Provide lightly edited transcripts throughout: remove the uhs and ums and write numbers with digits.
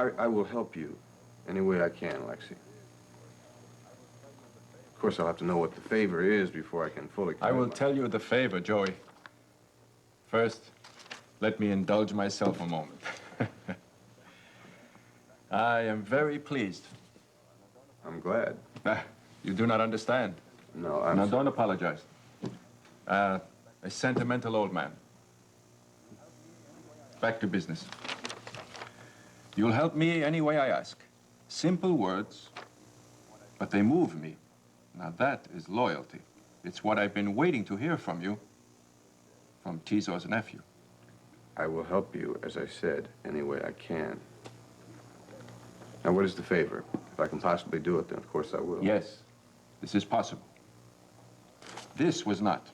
I will help you any way I can, Lexi. Of course, I'll have to know what the favor is before I can fully commit. I will tell you the favor, Joey. First, let me indulge myself a moment. I am very pleased. I'm glad. You do not understand. No, Now, don't apologize. A sentimental old man. Back to business. You'll help me any way I ask. Simple words, but they move me. Now, that is loyalty. It's what I've been waiting to hear from you, from Tizor's nephew. I will help you, as I said, any way I can. Now, what is the favor? If I can possibly do it, then of course I will. Yes, this is possible. This was not.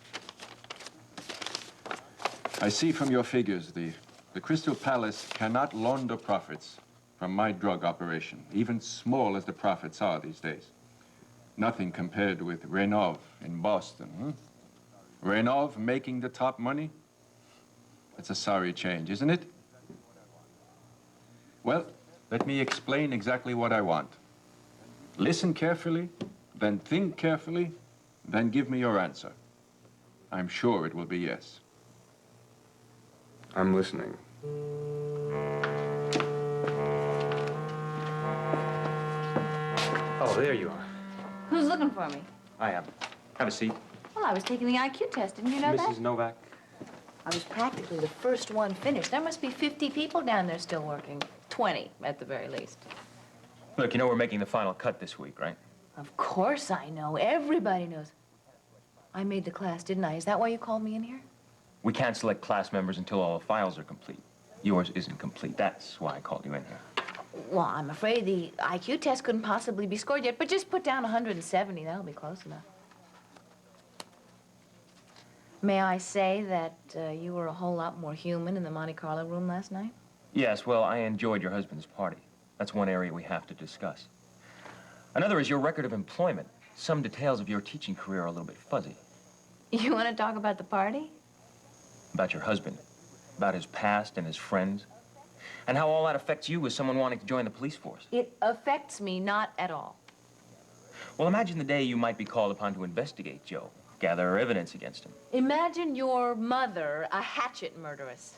I see from your figures the Crystal Palace cannot launder profits from my drug operation, even small as the profits are these days. Nothing compared with Renov in Boston. Renov making the top money? That's a sorry change, isn't it? Well, let me explain exactly what I want. Listen carefully, then think carefully, then give me your answer. I'm sure it will be yes. I'm listening. Oh, there you are. Who's looking for me? I am. Have a seat. Well, I was taking the IQ test. Didn't you know that? Mrs. Novak. I was practically the first one finished. There must be 50 people down there still working. 20, at the very least. Look, you know we're making the final cut this week, right? Of course I know. Everybody knows. I made the class, didn't I? Is that why you called me in here? We can't select class members until all the files are complete. Yours isn't complete. That's why I called you in here. Well, I'm afraid the IQ test couldn't possibly be scored yet, but just put down 170. That'll be close enough. May I say that you were a whole lot more human in the Monte Carlo room last night? Yes, well, I enjoyed your husband's party. That's one area we have to discuss. Another is your record of employment. Some details of your teaching career are a little bit fuzzy. You want to talk about the party? About your husband, about his past and his friends, and how all that affects you as someone wanting to join the police force. It affects me not at all. Well, imagine the day you might be called upon to investigate Joe, gather evidence against him. Imagine your mother a hatchet murderess.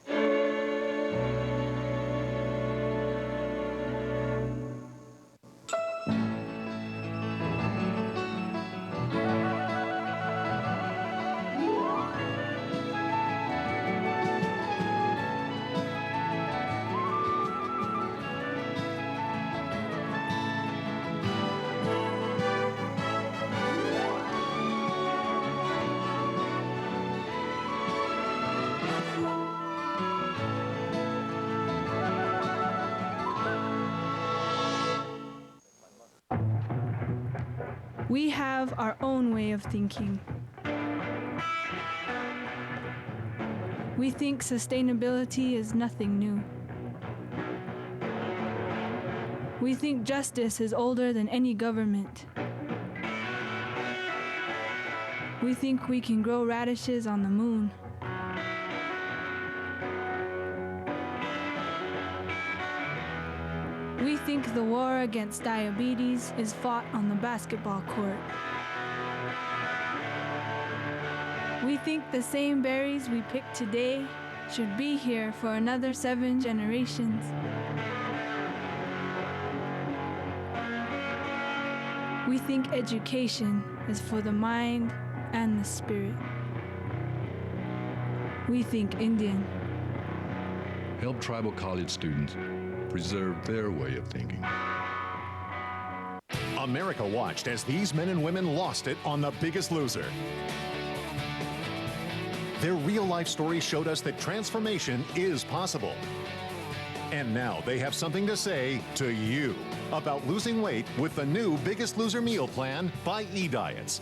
We have our own way of thinking. We think sustainability is nothing new. We think justice is older than any government. We think we can grow radishes on the moon. We think the war against diabetes is fought on the basketball court. We think the same berries we pick today should be here for another 7 generations. We think education is for the mind and the spirit. We think Indian. Help tribal college students preserve their way of thinking. America watched as these men and women lost it on The Biggest Loser. Their real-life story showed us that transformation is possible. And now they have something to say to you about losing weight with the new Biggest Loser meal plan by eDiets.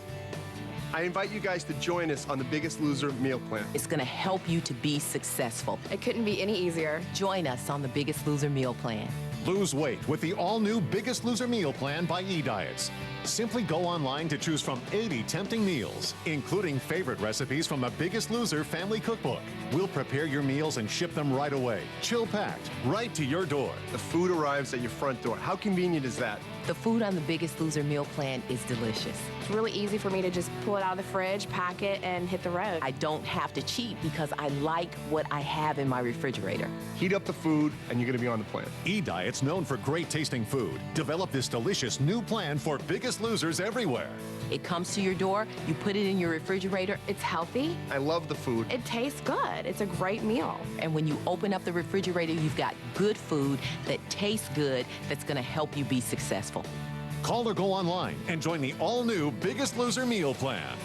I invite you guys to join us on the Biggest Loser meal plan. It's going to help you to be successful. It couldn't be any easier. Join us on the Biggest Loser meal plan. Lose weight with the all-new Biggest Loser meal plan by eDiets. Simply go online to choose from 80 tempting meals, including favorite recipes from the Biggest Loser family cookbook. We'll prepare your meals and ship them right away, chill-packed, right to your door. The food arrives at your front door. How convenient is that? The food on the Biggest Loser meal plan is delicious. It's really easy for me to just pull it out of the fridge, pack it, and hit the road. I don't have to cheat because I like what I have in my refrigerator. Heat up the food, and you're going to be on the plan. E-Diet's known for great tasting food. Develop this delicious new plan for Biggest Losers everywhere. It comes to your door, you put it in your refrigerator, It's healthy. I love the food. It tastes good. It's a great meal. and when you open up the refrigerator, you've got good food that tastes good that's going to help you be successful. Call or go online and join the all-new Biggest Loser meal plan.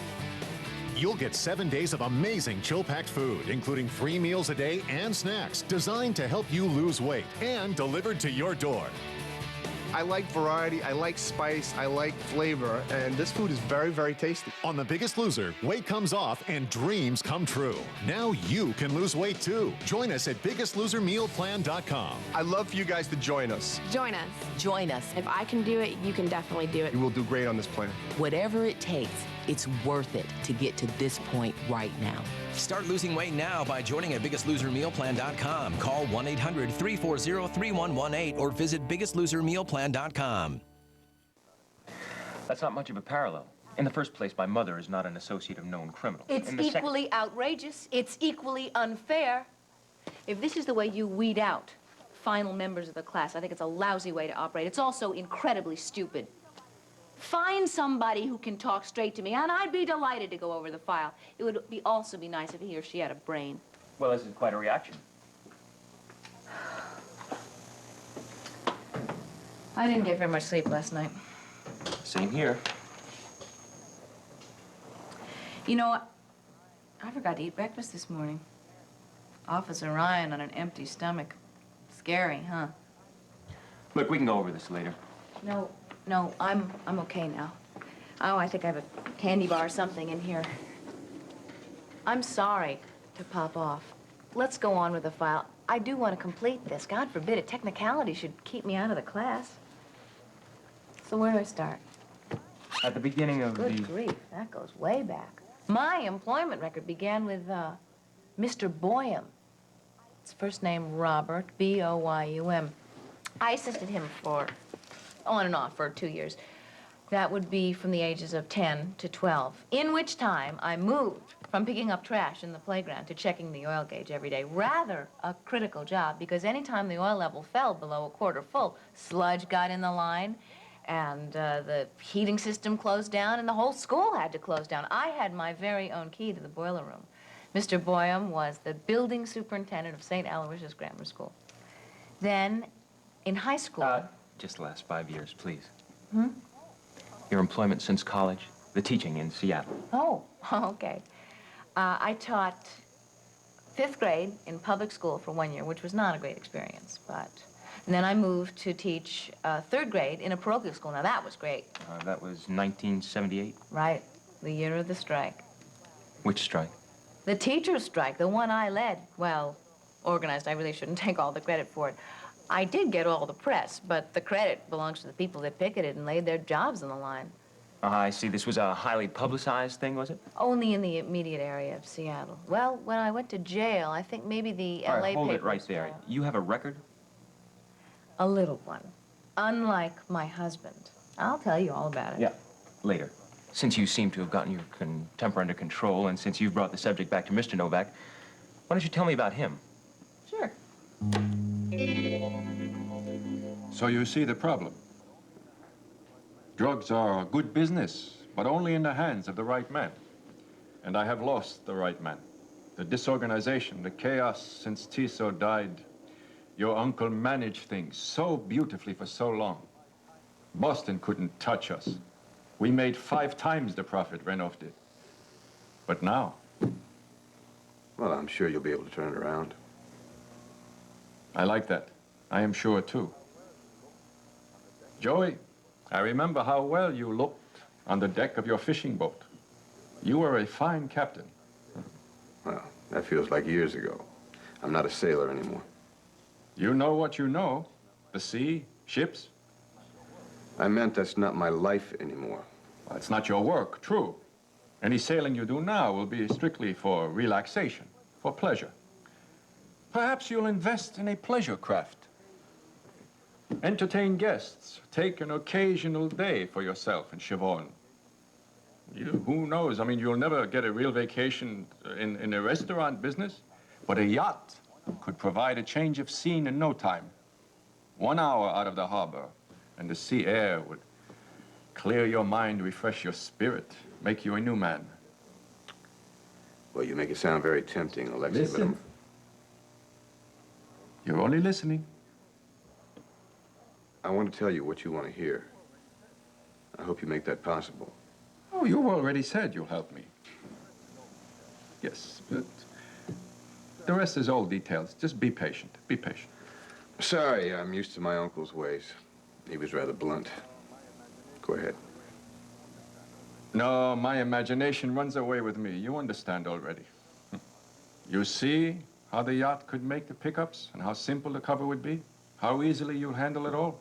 You'll get 7 days of amazing chill-packed food, including 3 meals a day and snacks designed to help you lose weight and delivered to your door. I like variety, I like spice, I like flavor, and this food is very, very tasty. On The Biggest Loser, weight comes off and dreams come true. Now you can lose weight too. Join us at biggestlosermealplan.com. I'd love for you guys to join us. Join us. Join us. If I can do it, you can definitely do it. You will do great on this plan. Whatever it takes, it's worth it to get to this point right now. Start losing weight now by joining at biggestlosermealplan.com. Call 1-800-340-3118 or visit biggestlosermealplan.com. That's not much of a parallel. In the first place, my mother is not an associate of known criminals. It's In the sec- equally outrageous. It's equally unfair. If this is the way you weed out final members of the class, I think it's a lousy way to operate. It's also incredibly stupid. Find somebody who can talk straight to me, and I'd be delighted to go over the file. It would also be nice if he or she had a brain. Well, this is quite a reaction. I didn't get very much sleep last night. Same here. You know, I forgot to eat breakfast this morning. Officer Ryan on an empty stomach. Scary, huh? Look, we can go over this later. No, I'm okay now. Oh, I think I have a candy bar or something in here. I'm sorry to pop off. Let's go on with the file. I do want to complete this. God forbid, a technicality should keep me out of the class. So where do I start? At the beginning of Good grief, that goes way back. My employment record began with Mr. Boyum. His first name, Robert, B-O-Y-U-M. I assisted him for on and off for 2 years. That would be from the ages of 10 to 12, in which time I moved from picking up trash in the playground to checking the oil gauge every day. Rather a critical job, because any time the oil level fell below a quarter full, sludge got in the line, and the heating system closed down, and the whole school had to close down. I had my very own key to the boiler room. Mr. Boyum was the building superintendent of St. Aloysius Grammar School. Then, in high school... just the last 5 years, please. Your employment since college, the teaching in Seattle. Oh, okay. I taught 5th grade in public school for 1 year, which was not a great experience, but... And then I moved to teach 3rd grade in a parochial school. Now, that was great. That was 1978. Right, the year of the strike. Which strike? The teacher's strike, the one I led. Well, organized. I really shouldn't take all the credit for it. I did get all the press, but the credit belongs to the people that picketed and laid their jobs on the line. I see. This was a highly publicized thing, was it? Only in the immediate area of Seattle. Well, when I went to jail, I think maybe the All LA right, hold it papers right there. were- You have a record? A little one. Unlike my husband. I'll tell you all about it. Yeah, later. Since you seem to have gotten your temper under control, and since you've brought the subject back to Mr. Novak, why don't you tell me about him? Sure. So you see the problem. Drugs are a good business, but only in the hands of the right man. And I have lost the right man. The disorganization, the chaos since Tiso died. Your uncle managed things so beautifully for so long. Boston couldn't touch us. We made 5 times the profit Renoff did. But now, Well, I'm sure you'll be able to turn it around. I like that. I am sure too. Joey, I remember how well you looked on the deck of your fishing boat. You were a fine captain. Well, that feels like years ago. I'm not a sailor anymore. You know what you know. The sea, ships. I meant that's not my life anymore. Well, it's not your work, true. Any sailing you do now will be strictly for relaxation, for pleasure. Perhaps you'll invest in a pleasure craft. Entertain guests. Take an occasional day for yourself in Chivon. Who knows? I mean, you'll never get a real vacation in a restaurant business, but a yacht could provide a change of scene in no time. 1 hour out of the harbor, and the sea air would clear your mind, refresh your spirit, make you a new man. Well, you make it sound very tempting, Alexei, but Listen. You're only listening. I want to tell you what you want to hear. I hope you make that possible. Oh, you've already said you'll help me. Yes, but the rest is all details. Just be patient. Be patient. Sorry, I'm used to my uncle's ways. He was rather blunt. Go ahead. No, my imagination runs away with me. You understand already. You see how the yacht could make the pickups and how simple the cover would be? How easily you'll handle it all?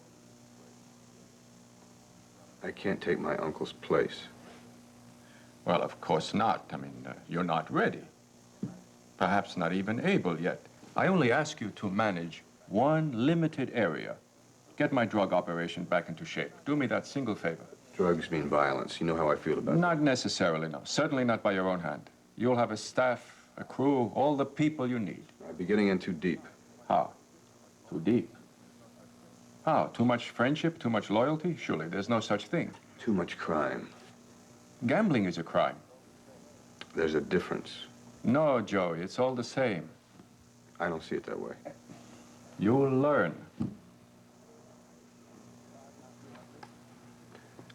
I can't take my uncle's place. Well, of course not. I mean, you're not ready. Perhaps not even able yet. I only ask you to manage one limited area. Get my drug operation back into shape. Do me that single favor. Drugs mean violence. You know how I feel about that. Not necessarily, no. Certainly not by your own hand. You'll have a staff, a crew, all the people you need. I'd be getting in too deep. How? Too deep? How? Too much friendship? Too much loyalty? Surely there's no such thing. Too much crime. Gambling is a crime. There's a difference. No, Joey, it's all the same. I don't see it that way. You'll learn.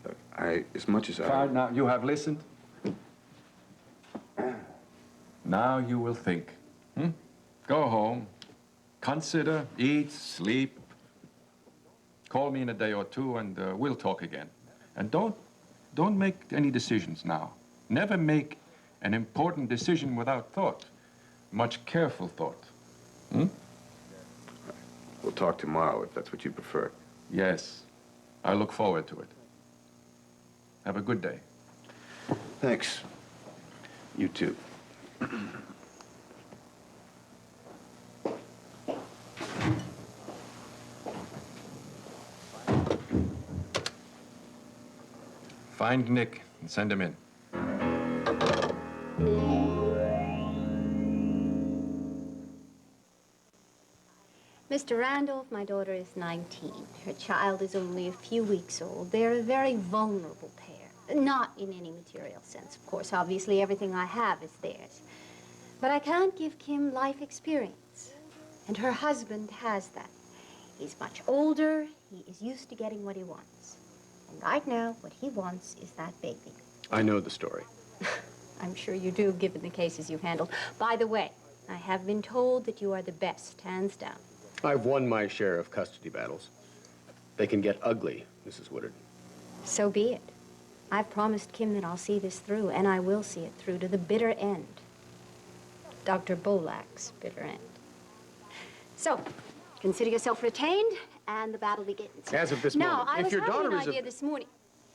Look, as much as I... Fine, now you have listened. Now you will think. Go home, consider, eat, sleep. Call me in a day or two and we'll talk again. And don't make any decisions now. Never make an important decision without thought. Much careful thought. We'll talk tomorrow if that's what you prefer. Yes, I look forward to it. Have a good day. Thanks. You too. Find Nick and send him in. Mr. Randolph, my daughter is 19. Her child is only a few weeks old. They're a very vulnerable pair. Not in any material sense, of course. Obviously, everything I have is theirs. But I can't give Kim life experience. And her husband has that. He's much older. He is used to getting what he wants. And right now, what he wants is that baby. I know the story. I'm sure you do, given the cases you've handled. By the way, I have been told that you are the best, hands down. I've won my share of custody battles. They can get ugly, Mrs. Woodard. So be it. I've promised Kim that I'll see this through, and I will see it through to the bitter end. Dr. Bolak's bitter end. So, consider yourself retained, and the battle begins. As of this now, moment, I if was your having daughter an is idea this morning.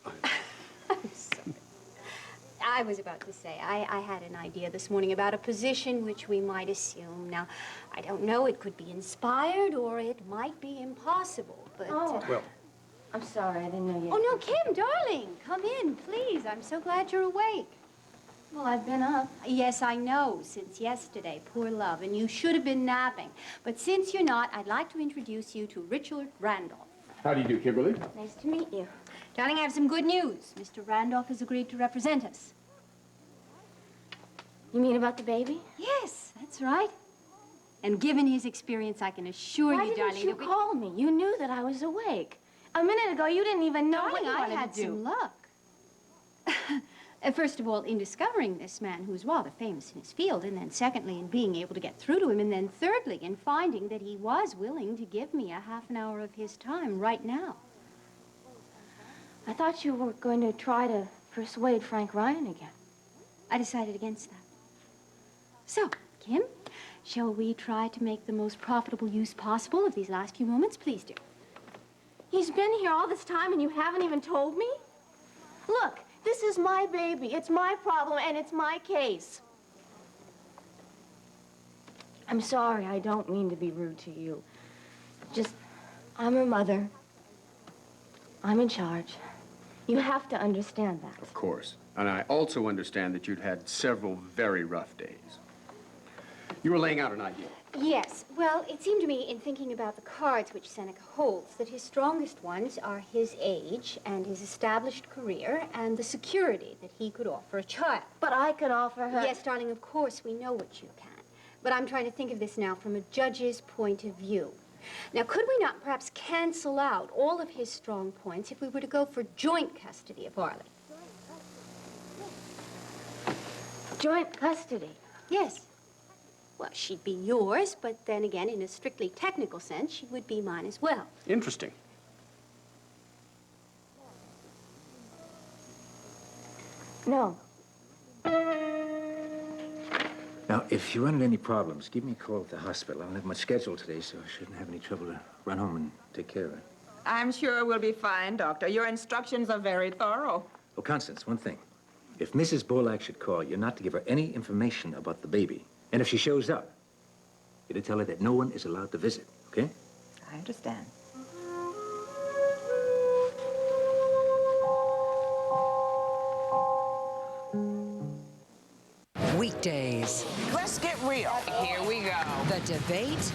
I'm sorry. I was about to say, I had an idea this morning about a position which we might assume. Now, I don't know, it could be inspired or it might be impossible, but... Well, I'm sorry, I didn't know you. Oh, no, Kim, darling, come in, please. I'm so glad you're awake. Well, I've been up. Yes, I know, since yesterday, poor love, and you should have been napping. But since you're not, I'd like to introduce you to Richard Randolph. how do you do, Kimberly? Nice to meet you. Darling, I have some good news. Mr. Randolph has agreed to represent us. You mean about the baby? Yes, that's right. And given his experience, I can assure Why you, darling, didn't you that we... call me? You knew that I was awake. A minute ago, you didn't even know what Darling, you I wanted had to do. some luck. First of all, in discovering this man who's rather famous in his field, and then secondly, in being able to get through to him, and then thirdly, in finding that he was willing to give me a half an hour of his time right now. I thought you were going to try to persuade Frank Ryan again. I decided against that. So, Kim, shall we try to make the most profitable use possible of these last few moments? Please do. He's been here all this time and you haven't even told me? Look, this is my baby. It's my problem and it's my case. I'm sorry, I don't mean to be rude to you. Just, I'm her mother. I'm in charge. You have to understand that. Of course. And I also understand that you'd had several very rough days. You were laying out an idea. Yes. Well, it seemed to me, in thinking about the cards which Seneca holds, that his strongest ones are his age and his established career and the security that he could offer a child. But I can offer her... Yes, darling, of course, we know what you can. But I'm trying to think of this now from a judge's point of view. Now, could we not perhaps cancel out all of his strong points if we were to go for joint custody of Harley? Joint custody? Yes. Well, she'd be yours, but then again, in a strictly technical sense, she would be mine as well. Interesting. No. Now, if you run into any problems, give me a call at the hospital. I don't have much schedule today, so I shouldn't have any trouble to run home and take care of it. I'm sure we'll be fine, Doctor. Your instructions are very thorough. Oh, Constance, one thing. If Mrs. Bolak should call, you're not to give her any information about the baby. And if she shows up, you're to tell her that no one is allowed to visit, okay? I understand. Weekdays. Let's get real. Here we go. The debate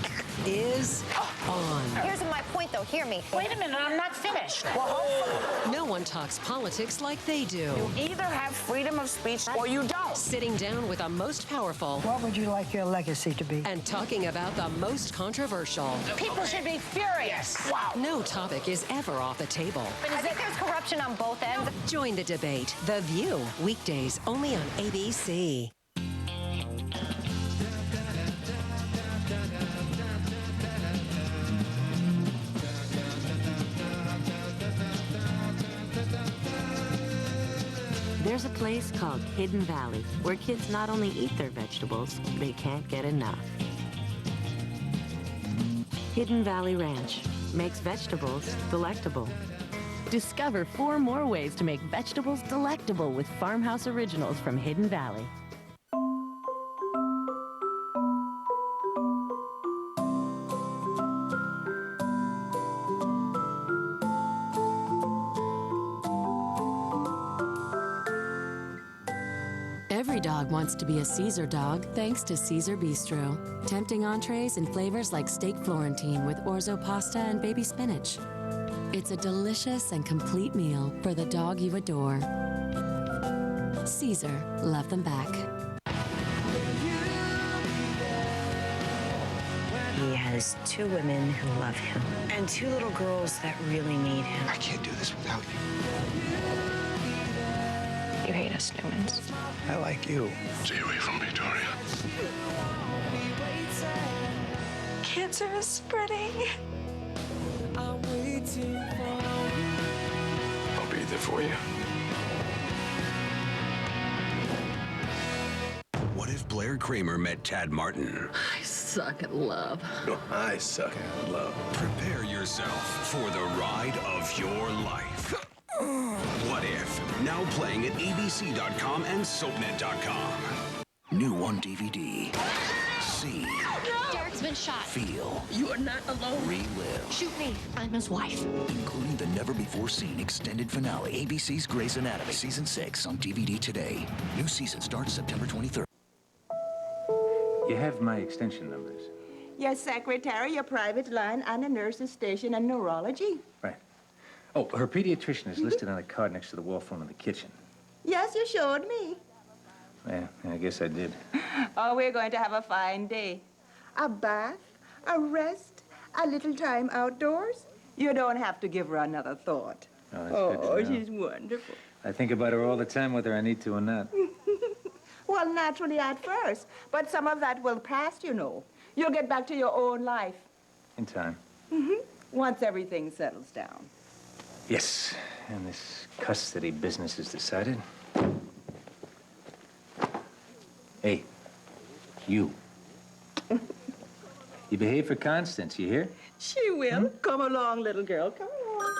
is on. Here's my point, though. Hear me. Wait a minute, I'm not finished. Well, hopefully. No one talks politics like they do. You either have freedom of speech or you don't. Sitting down with the most powerful. What would you like your legacy to be? And talking about the most controversial. People should be furious. Wow. No topic is ever off the table. I think there's corruption on both ends. Join the debate. The View. Weekdays only on ABC. There's a place called Hidden Valley where kids not only eat their vegetables, they can't get enough. Hidden Valley Ranch makes vegetables delectable. Discover 4 more ways to make vegetables delectable with Farmhouse Originals from Hidden Valley. Every dog wants to be a Caesar dog, thanks to Caesar Bistro. Tempting entrees and flavors like steak Florentine with orzo pasta and baby spinach. It's a delicious and complete meal for the dog you adore. Caesar, love them back. He has 2 women who love him and 2 little girls that really need him. I can't do this without you. You hate us, Newmans. I like you. Stay away from Victoria. Cancer is spreading. I'm waiting for you. I'll be there for you. What if Blair Kramer met Tad Martin? I suck at love. No, I suck at love. Prepare yourself for the ride of your life. What If? Now playing at abc.com and soapnet.com. New on DVD. See. Derek's been shot. Feel. You are not alone. Relive. Shoot me. I'm his wife. Including the never-before-seen extended finale. ABC's Grey's Anatomy, Season 6 on DVD today. New season starts September 23rd. You have my extension numbers. Your secretary, your private line, and a nurse's station and neurology. Right. Oh, her pediatrician is listed on a card next to the wall phone in the kitchen. Yes, you showed me. Yeah, I guess I did. Oh, we're going to have a fine day. A bath, a rest, a little time outdoors. You don't have to give her another thought. Oh, that's good to know. She's wonderful. I think about her all the time, whether I need to or not. Well, naturally at first, but some of that will pass, you know. You'll get back to your own life. In time. Once everything settles down. Yes, and this custody business is decided. Hey, you. You behave for Constance, you hear? She will. Come along, little girl. Come along.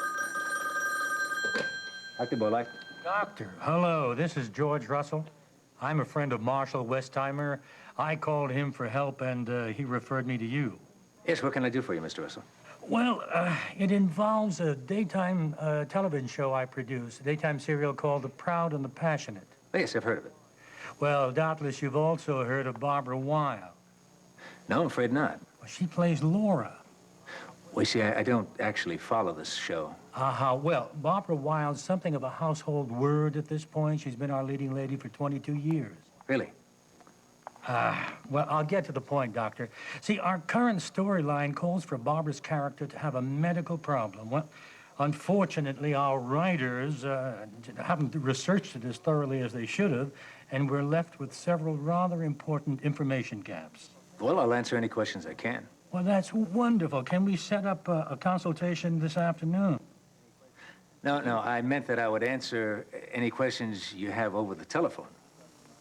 Dr. Bolak. Doctor, hello. This is George Russell. I'm a friend of Marshall Westheimer. I called him for help, and he referred me to you. Yes, what can I do for you, Mr. Russell? Well, it involves a daytime television show I produce, a daytime serial called The Proud and the Passionate. Oh, yes, I've heard of it. Well, doubtless you've also heard of Barbara Weil. No, I'm afraid not. Well, she plays Laura. Well, you see, I don't actually follow this show. Well, Barbara Wild's something of a household word at this point. She's been our leading lady for 22 years. Really? Well, I'll get to the point, Doctor. See, our current storyline calls for Barbara's character to have a medical problem. Well, unfortunately, our writers haven't researched it as thoroughly as they should have, and we're left with several rather important information gaps. Well, I'll answer any questions I can. Well, that's wonderful. Can we set up a consultation this afternoon? No, I meant that I would answer any questions you have over the telephone.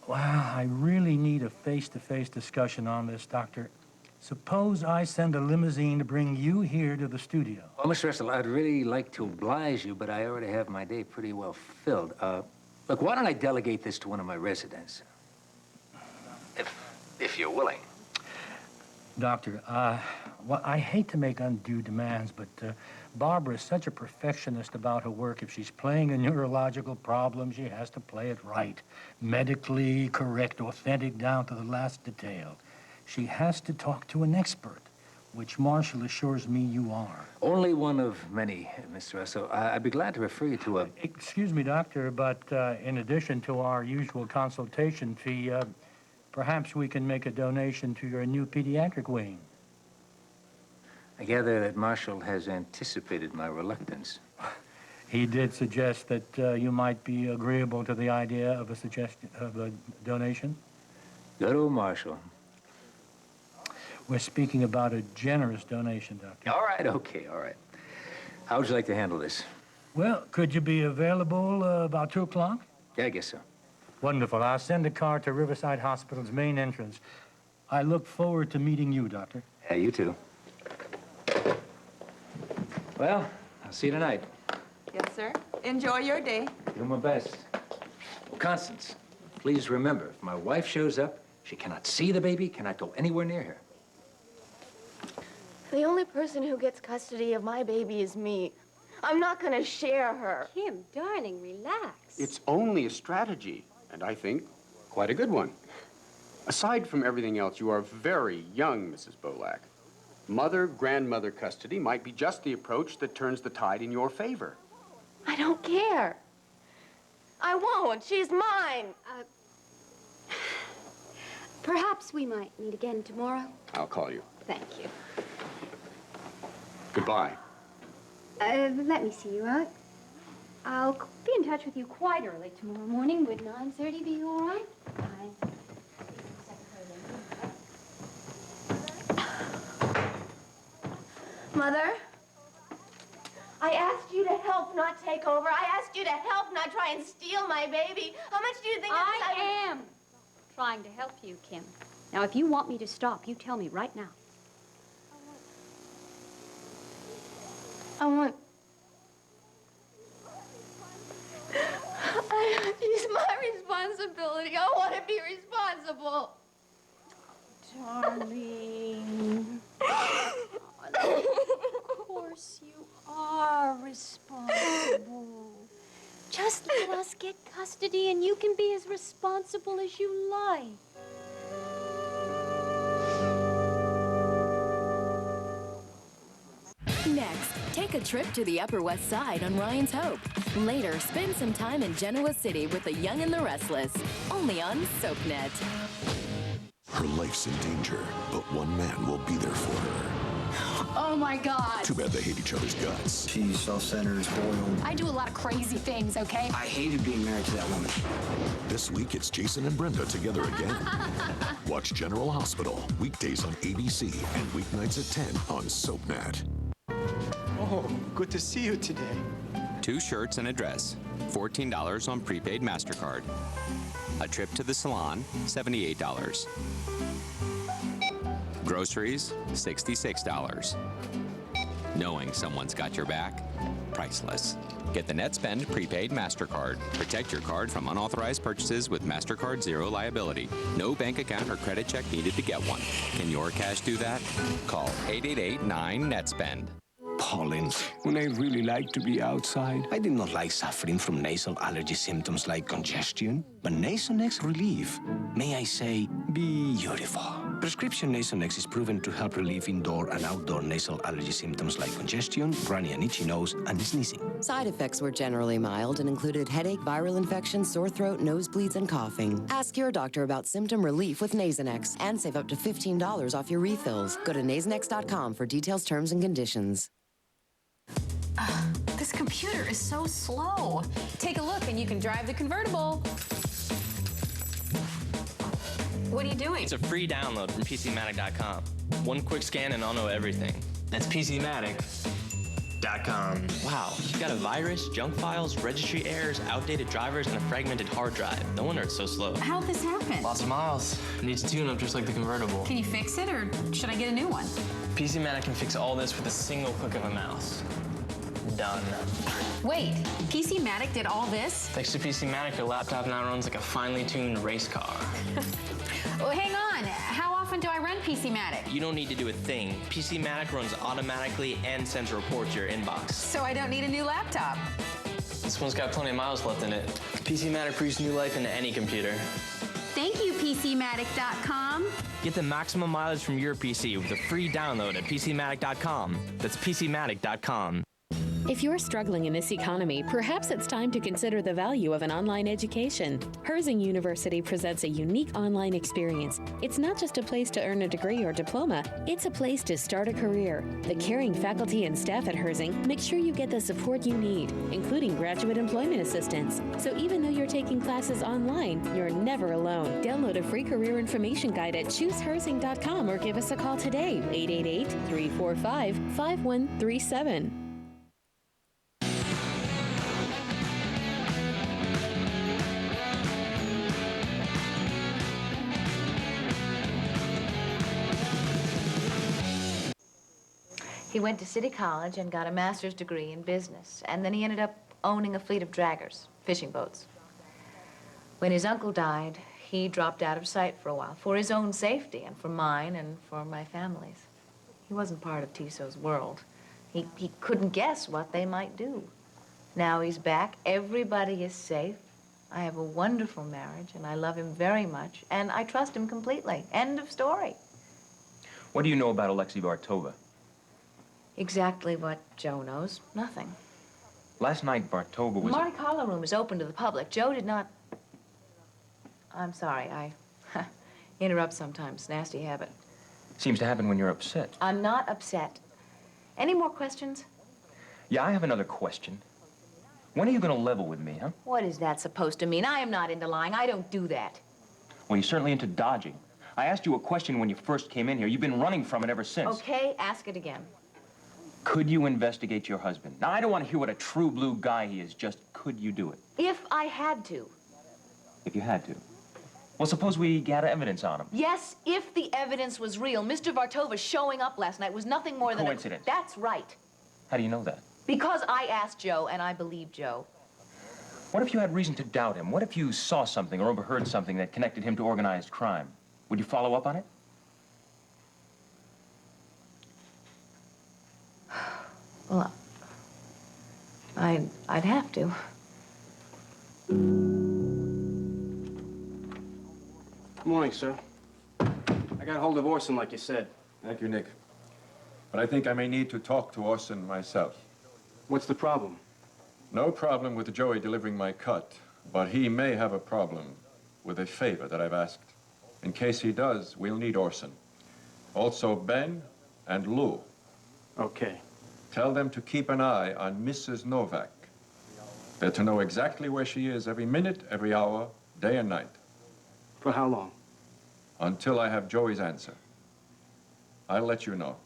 Wow, I really need a face-to-face discussion on this, Doctor. Suppose I send a limousine to bring you here to the studio. Well, Mr. Russell, I'd really like to oblige you, but I already have my day pretty well filled. Look, why don't I delegate this to one of my residents? If you're willing. Doctor, well, I hate to make undue demands, but Barbara is such a perfectionist about her work. If she's playing a neurological problem, she has to play it right. Medically correct, authentic, down to the last detail. She has to talk to an expert, which Marshall assures me you are. Only one of many, Mr. Russell. I'd be glad to refer you to a... Excuse me, Doctor, but in addition to our usual consultation fee, perhaps we can make a donation to your new pediatric wing. I gather that Marshall has anticipated my reluctance. He did suggest that you might be agreeable to the idea of a donation. Good old Marshall. We're speaking about a generous donation, Doctor. All right, okay, all right. How would you like to handle this? Well, could you be available about 2 o'clock? Yeah, I guess so. Wonderful. I'll send a car to Riverside Hospital's main entrance. I look forward to meeting you, Doctor. Yeah, you too. Well, I'll see you tonight. Yes, sir. Enjoy your day. Do my best. Constance, please remember, if my wife shows up, she cannot see the baby, cannot go anywhere near her. The only person who gets custody of my baby is me. I'm not gonna share her. Kim, darling, relax. It's only a strategy, and I think quite a good one. Aside from everything else, you are very young, Mrs. Bolak. Mother-grandmother custody might be just the approach that turns the tide in your favor. I don't care. I won't. She's mine. Perhaps we might meet again tomorrow. I'll call you. Thank you. Goodbye. Let me see you out. I'll be in touch with you quite early tomorrow morning. Would 9:30 be all right? Mother, I asked you to help, not take over. I asked you to help, not try and steal my baby. How much do you think I am trying to help you, Kim. Now, if you want me to stop, you tell me right now. It's my responsibility. I want to be responsible. Darling. Of course you are responsible. Just let us get custody and you can be as responsible as you like. Next, take a trip to the Upper West Side on Ryan's Hope. Later, spend some time in Genoa City with the Young and the Restless. Only on SoapNet. Her life's in danger, but one man will be there for her. Oh my God. Too bad they hate each other's guts. She's self-centered, spoiled. I do a lot of crazy things, okay? I hated being married to that woman. This week, it's Jason and Brenda together again. Watch General Hospital, weekdays on ABC and weeknights at 10 on SoapNet. Oh, good to see you today. 2 shirts and a dress, $14 on prepaid MasterCard. A trip to the salon, $78. Groceries, $66. Knowing someone's got your back, priceless. Get the NetSpend prepaid MasterCard. Protect your card from unauthorized purchases with MasterCard Zero Liability. No bank account or credit check needed to get one. Can your cash do that? Call 888-9-NetSpend. Pollen. When I really like to be outside, I did not like suffering from nasal allergy symptoms like congestion. But Nasonex relief, may I say, beautiful. Prescription Nasonex is proven to help relieve indoor and outdoor nasal allergy symptoms like congestion, runny and itchy nose, and sneezing. Side effects were generally mild and included headache, viral infection, sore throat, nosebleeds, and coughing. Ask your doctor about symptom relief with Nasonex and save up to $15 off your refills. Go to Nasonex.com for details, terms, and conditions. This computer is so slow. Take a look and you can drive the convertible. What are you doing? It's a free download from PCmatic.com. One quick scan and I'll know everything. That's PCmatic.com. Wow, you got a virus, junk files, registry errors, outdated drivers, and a fragmented hard drive. No wonder it's so slow. How'd this happen? Lots of miles. Needs tune-up just like the convertible. Can you fix it or should I get a new one? PCmatic can fix all this with a single click of a mouse. Done. Wait, PCmatic did all this? Thanks to PCmatic, your laptop now runs like a finely tuned race car. Oh, hang on. How often do I run PCmatic? You don't need to do a thing. PCmatic runs automatically and sends a report to your inbox. So I don't need a new laptop. This one's got plenty of miles left in it. PCmatic breathes new life into any computer. Thank you, PCmatic.com. Get the maximum mileage from your PC with a free download at PCmatic.com. That's PCmatic.com. If you're struggling in this economy, perhaps it's time to consider the value of an online education. Herzing University presents a unique online experience. It's not just a place to earn a degree or diploma, it's a place to start a career. The caring faculty and staff at Herzing make sure you get the support you need, including graduate employment assistance. So even though you're taking classes online, you're never alone. Download a free career information guide at chooseherzing.com or give us a call today, 888-345-5137. He went to City College and got a master's degree in business, and then he ended up owning a fleet of draggers, fishing boats. When his uncle died, he dropped out of sight for a while, for his own safety and for mine and for my family's. He wasn't part of Tiso's world. He couldn't guess what they might do. Now he's back, everybody is safe. I have a wonderful marriage, and I love him very much, and I trust him completely. End of story. What do you know about Alexei Bartova? Exactly what Joe knows. Nothing. Last night, Bartova The was... Monte Carlo room is open to the public. Joe did not... I'm sorry, I interrupt sometimes. Nasty habit. Seems to happen when you're upset. I'm not upset. Any more questions? Yeah, I have another question. When are you going to level with me, huh? What is that supposed to mean? I am not into lying. I don't do that. Well, you're certainly into dodging. I asked you a question when you first came in here. You've been running from it ever since. Okay, ask it again. Could you investigate your husband? Now, I don't want to hear what a true blue guy he is. Just, could you do it? If I had to. If you had to. Well, suppose we gather evidence on him. Yes, if the evidence was real. Mr. Bartova showing up last night was nothing more than Coincidence. That's right. How do you know that? Because I asked Joe, and I believe Joe. What if you had reason to doubt him? What if you saw something or overheard something that connected him to organized crime? Would you follow up on it? Well, I'd have to. Good morning, sir. I got hold of Orson like you said. Thank you, Nick. But I think I may need to talk to Orson myself. What's the problem? No problem with Joey delivering my cut, but he may have a problem with a favor that I've asked. In case he does, we'll need Orson. Also Ben and Lou. Okay. Tell them to keep an eye on Mrs. Novak. They're to know exactly where she is every minute, every hour, day and night. For how long? Until I have Joey's answer. I'll let you know.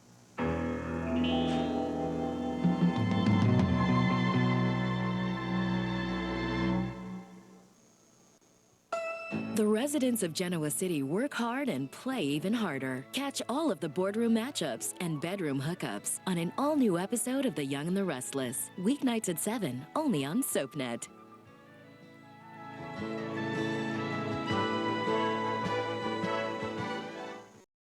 The residents of Genoa City work hard and play even harder. Catch all of the boardroom matchups and bedroom hookups on an all-new episode of The Young and the Restless. Weeknights at 7, only on SoapNet.